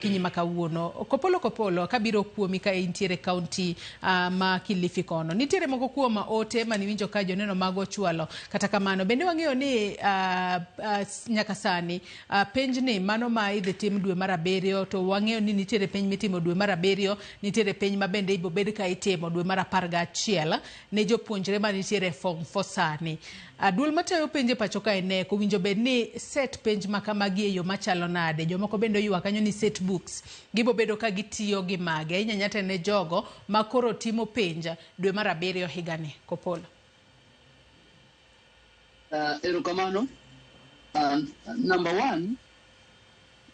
Kinyi makawuono Opollo K'Opollo kabiro kuomi ka intiere county ma Kilifi kono. Nitiere moko kuoma ote maniwinjo ka joneno mago chwalo. Kata kamano bende wang'eyo ni nyaka sani penj ni mano ma idhi tim dwe mar 7 to wang'eyo ni nitiere penj mitimo dwe mar 7, nitiere penj ma bende ibo bed ka itimo dwe mar 11 ne jopuonjre ma nitiere form 4 sani. Duol matayo penje pacho ka KNEC winjo bed ni set penj makamagi e yo machalo nade. Jomoko bende oyua kanyo ni setbooks gibo bedo ka gitiyo gi mage nyanyate ne jogo makoro timo penja dwe mar 7 higani. K'Opollo. Erokamano. Number one,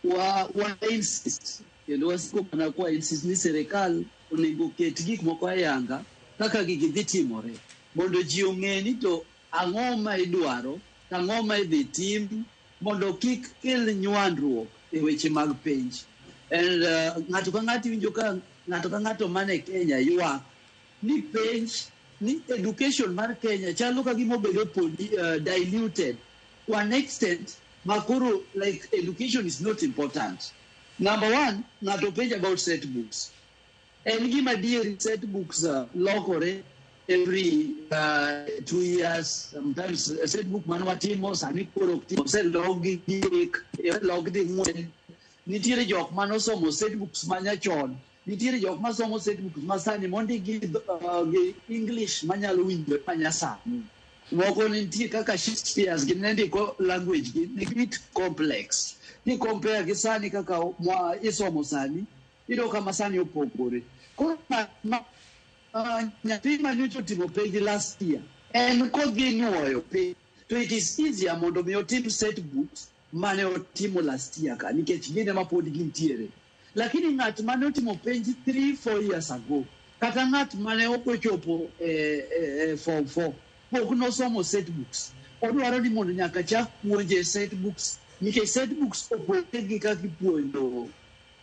wa insist. Kendo wasiko na kwa insist ni serikal onego ket gik moko ayanga kaka gigi dhi timore. Mondo ji ong'eni to ang'o ma idwaro, ang'o ma idhi tim mondo kik kel nywandruok e weche mag penj. And ng'ato ka ng'ato winjo ka ng'ato ka ng'ato mane Kenya ywak ni penj ni education mar Kenya chalo ka gimo bedo diluted to an extent makoro like education is not important. Number one, ng'ato penj about setbooks. En gima dieri setbooks lokore every 2 years. Sometimes a setbook man watimo sani koro timo se logi ng'wen. Nitiere jok mano somo setbooks manyachon. Nitiere jok ma somo setbooks masani mondi gi English manyalo winjo manyasani. Moko nitie kaka Shakespeare's ginendiko language gi ni bit complex. Ni compare gi sani kaka isomo sani, iro kama sani opogore. Koro nyathi manyocha timo penj last year en kodhi nyuoyo penj to it is easier mondo mi otim setbooks mane otimo last year ka nikech gine ma pod gintiere. Lakini ng'at mane otimo penj 3-4 years ago kata ng'at mane okochopo form 4 pok nosomo setbooks, odwaro ni mondo nyaka chak puonje setbooks nikech setbooks opogore gi kaka ipuonjo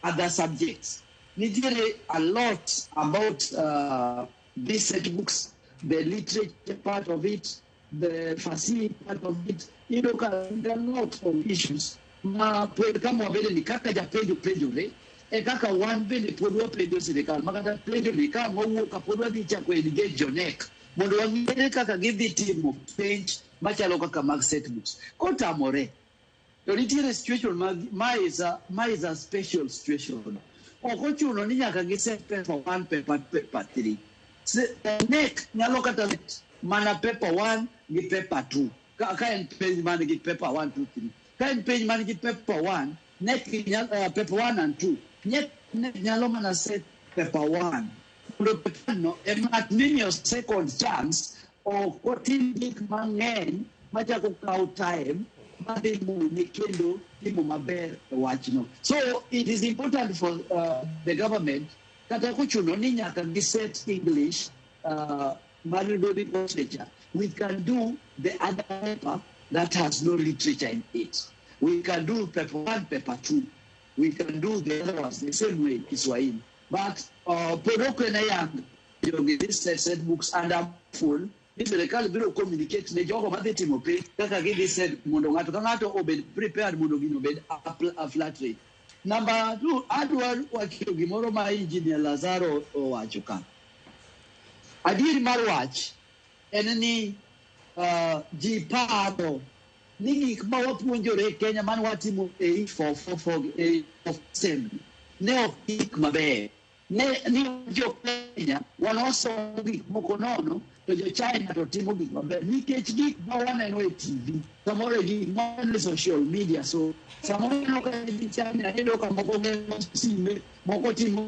other subjects. Nitiere a lot about these setbooks, the literature part of it, the facility part of it. You know, there are a lot of issues. Ma kama wabele ni kaka ja penjo re, kaka wan bende podwa penjo serikal. Makata penjo ni kama wawo kapodwa di chako engage JONEC. Mondo wangere kaka gidhi timo penj machalo kaka mag setbooks. Kotamore. To nitiere situation ma is a special situation. Okochuno ni nyaka giset paper 1, paper 3. KNEC nyalo kata mana paper 1 gi paper 2. Ka en page man gi paper 1, 2, 3. Ka en page man gi paper 1, KNEC paper 1 and 2. KNEC nyalo mana set paper 1. Kundo paper no emat ni your second chance o kotin gik mang'eny machako kawo time madhi mune kendo timo maber wachno. So it is important for the government kata kuchuno ni nyaka giset English Malibodi literature. We can do the other paper that has no literature in it. We can do paper 1, paper 2. We can do the other ones the same way Kiswahili. But Podoko na yang this set books and I'm full. This serikali biro communicate ne jogo madhi timo penj kaka gidhi said mondo ng'ato ka ng'ato obed prepared mondo gino obed a flat rate. Number 2, adwar wacho gimoro ma engineer Lazaro owacho ka. Adieri mar wach en ni ji paro ni gik ma wapuonjore Kenya man watimo e for assembly ne ok gik maber. Ni jo Kenya wanosomo gik moko nono to jo China to timo gik maber nikech gik ma waneno e TV samoro gik ma waneno e social media. So samoro ka ji China endo ka moko ng'eno sime moko timo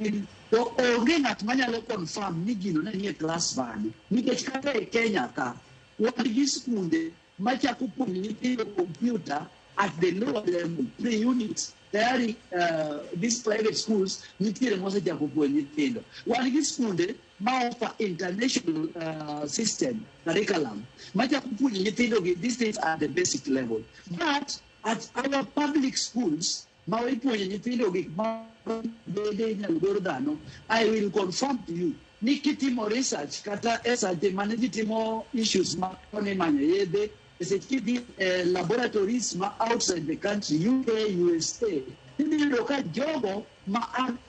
to onge ng'at manyalo confirm ni gino ne nie class bani nikech kata e Kenya ka wan gi skunde machako puonjo nyithindo computer at the lower level, pre-units. These private schools nitiere mosechako puonjo nyithindo. Wan gi skunde ma offer international system curriculum machako puonjo nyithindo gi these things at the basic level. But at our public schools ma ipuonjo nyithindo gik ma bende nyalo dwaro dhano, I will confirm to you ni kitimo research kata esaje mane gitimo issues ma kone manyo yedhe laboratories outside the country, UK, USA. Ndio ka jogo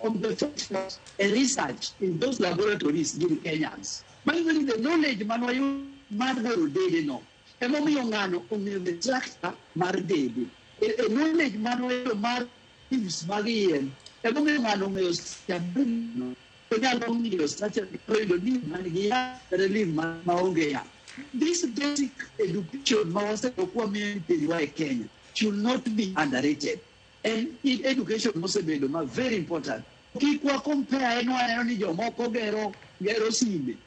on the first a research in those laboratories in Kenyans. Mainly the knowledge manual marvel did no. A mommy on the tractor mardedi. A knowledge manual mar is Marian. A mommy man on the stabino. This basic education Kenya should not be underrated. And in education, very important. Kikwa compare anyone moko gero sime,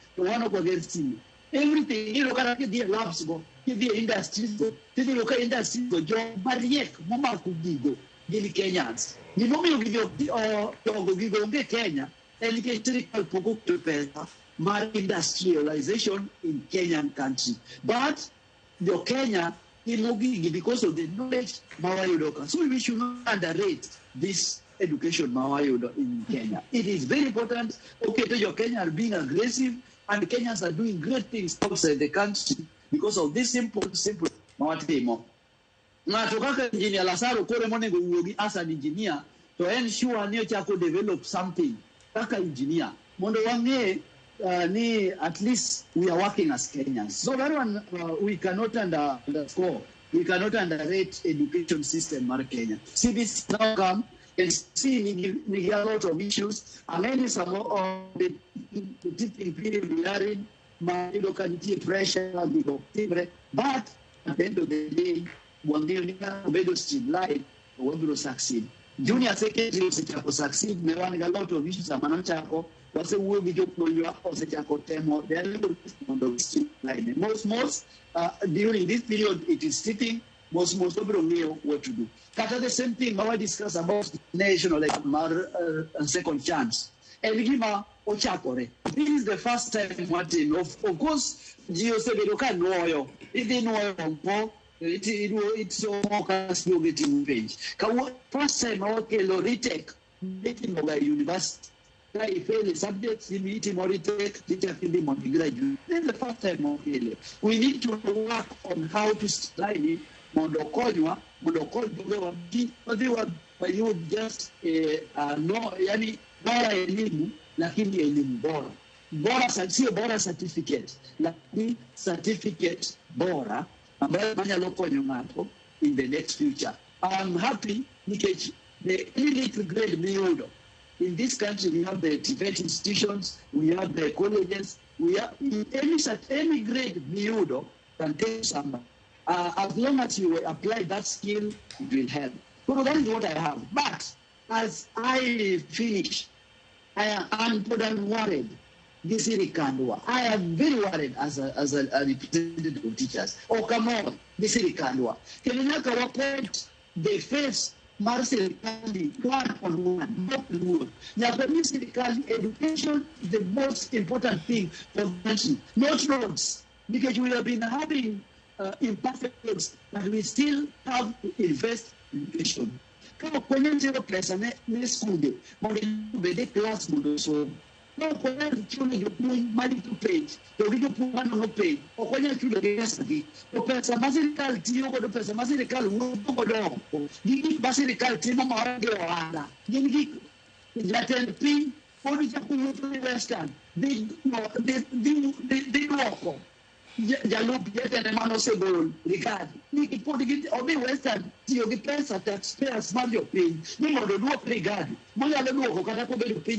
everything, you know, the labs go, the industries go, the local industries go, job, Mariek, Mama Kugigo, Gili Kenyans. You know, you give your Gigo Kenya, and you can take a poco to pesa, industrialization in Kenyan country. But the Kenya, because of the knowledge Mawayudoka. So we should not underrate this education Mawayudo in Kenya. It is very important. Okay, your Kenya are being aggressive, and Kenyans are doing great things outside the country because of this simple Mawatimo. Natokaka engineer Lasaro Kore Monego Wogi as an engineer to ensure near Chako develop something. Kaka engineer. Mondo wange at least we are working as Kenyans. So everyone, we cannot underscore, we cannot underrate education system in Kenya. CBC now come and see a lot of issues. And then some of the teaching period we are in, pressure, but at the end of the day, one day we will streamline, we will succeed. Junior secondary will succeed, we want a lot of issues. What's the word we do for you? Timo? They are on the line. Most during this period, it is sitting. Most of them know what to do. That's the same thing. Now I discuss about national second chance. And we give Ochakore. This is the first time. Martin. Of course, Gio said they don't know you. If they know you, it's so more getting penj. First time I retake making of a university. I fail the subjects in meeting or retake, teacher feeling on the graduate. Then the first time of failure. We need to work on how to study it. Mondokonya, they were you just no, yani bora elimu, lakini elimu bora. Sio bora certificate, lakini certificate bora ambayo manya lokonyo ngapo in the next future. I'm happy because the elite grade miundo. In this country, we have the TVET institutions, we have the colleges, we have any grade miundo can take somebody. As long as you apply that skill, it will help. So that is what I have. But as I finish, I am worried. This is Kandwa. I am very worried as a representative of teachers. Oh, come on, this is Kandwa. Kenyanaka report they face Marcel Kandi one-on-one, not one. Now, for me, education is the most important thing for the country, not roads, because we have been having imperfect roads, but we still have to invest in education. Kama kwenye zero place ne school de, mwenye bede class mudo so. No kwenye chule yopui mali to pay, to video pumano no pay. O kwenye chule gesa di. O pesa masirikal tiyo ko do pesa masirikal uno ko do. Gigi masirikal timo marange wala. Gigi laten pi poni cha kuhusu western. They walk. Jalop yete ne mano se gol Ricardo ni podi giti obi western tiyo gi pesa taxpayers madio pin ni modo duok Ricardo mo yalo duoko kata ko bedo pin